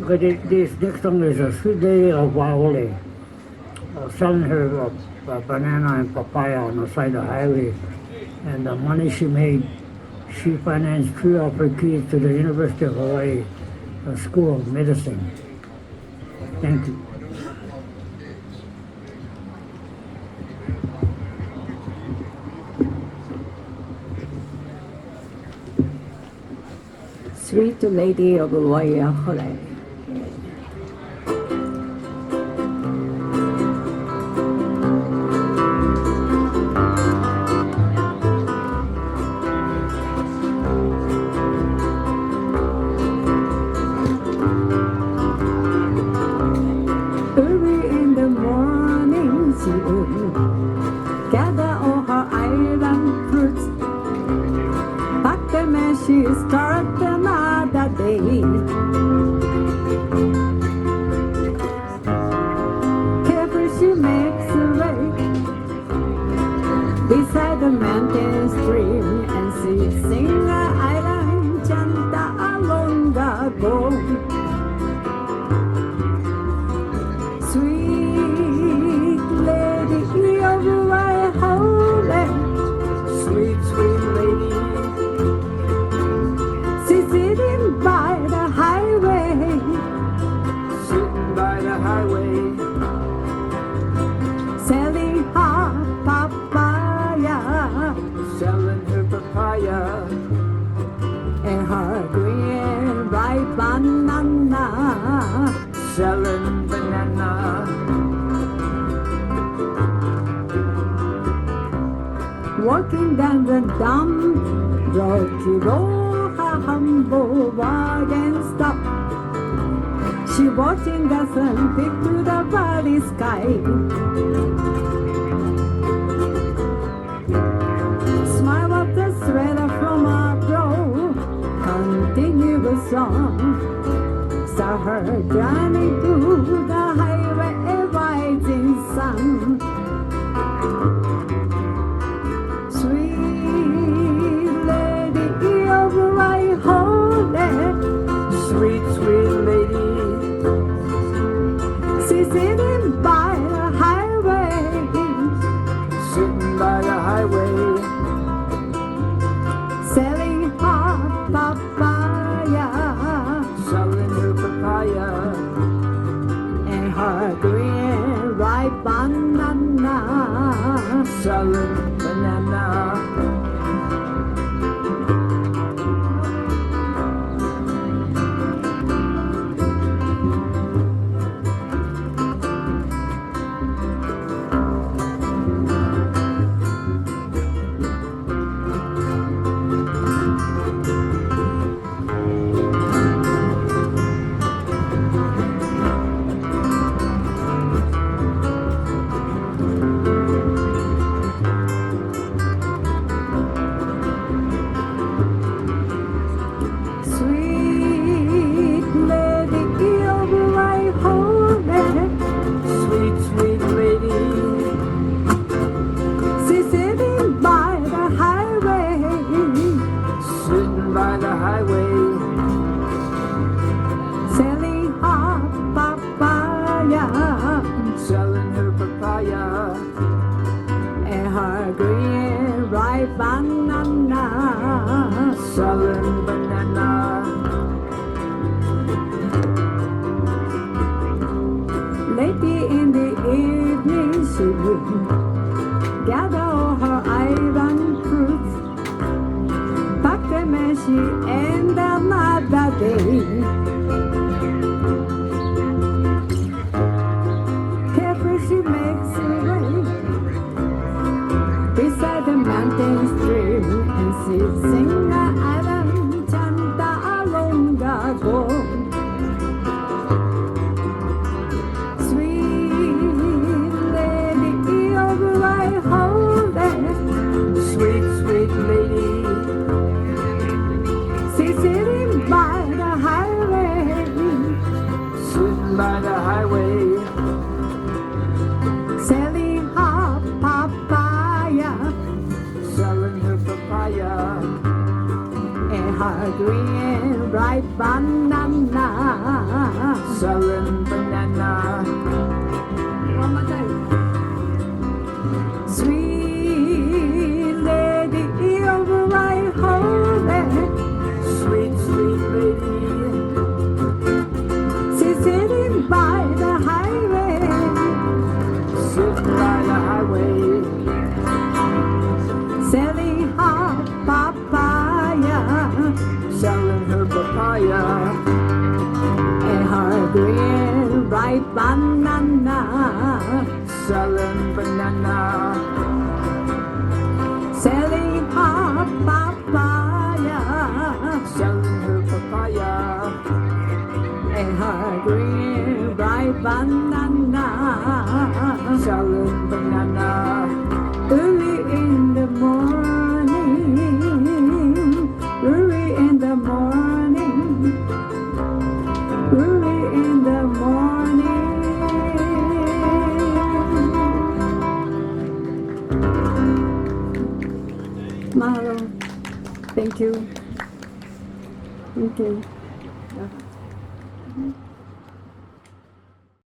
Because this next song is a sweet lady of Maui, selling her banana and papaya on the side of the highway. And the money she made, she financed 3 of her kids to the University of Hawaii School of Medicine. Thank you. Sweet Lady of Waiahole. Early in the morning, she would gather all her island fruits. Pack them and she started another day. Careful she makes her way beside the mountain stream, and she sings an island chant along the go. Sweet lady of Waiahole, Sweet, sweet lady, she's sitting by the highway, sitting by the highway, selling her papaya selling her papaya and her green ripe banana. selling banana. Walking down the dump road, she rolled her humble wagon stop. She watching the sun peek to the valley sky. Smile of the sweater from her brow, continue the song. Saw her journey to the highway, a rising sun. Sweet lady of Waiahole, Sweet, sweet lady, she's sitting by the highway, sitting by the highway, selling her papaya selling her papaya and her green ripe banana. selling banana. Sweet lady of Waiahole, Sweet, sweet lady, she's sitting by the highway, sitting by the highway, selling her papaya selling her papaya and her green ripe banana. selling banana. Lady in the evening, she would gather all her island fruits, pack them and she end another day. Careful she makes her way beside the mountain stream, and she sings an island chant along the go. Sweet lady of Waiahole, Sweet, sweet lady, she's sitting by the highway, sitting by the highway, selling her papaya selling her papaya and her green ripe banana. banana. selling banana. One more time. Sweet lady of my home, Sweet, sweet lady, she's sitting by the highway, sitting by the highway, selling hot papaya selling her papaya. and her green ripe banana. Selling banana, Selling hot papaya selling her papaya. and her green ripe banana. Selling banana, Early in the morning, early in the morning, early in the morning. Mahalo. Thank you. Thank you.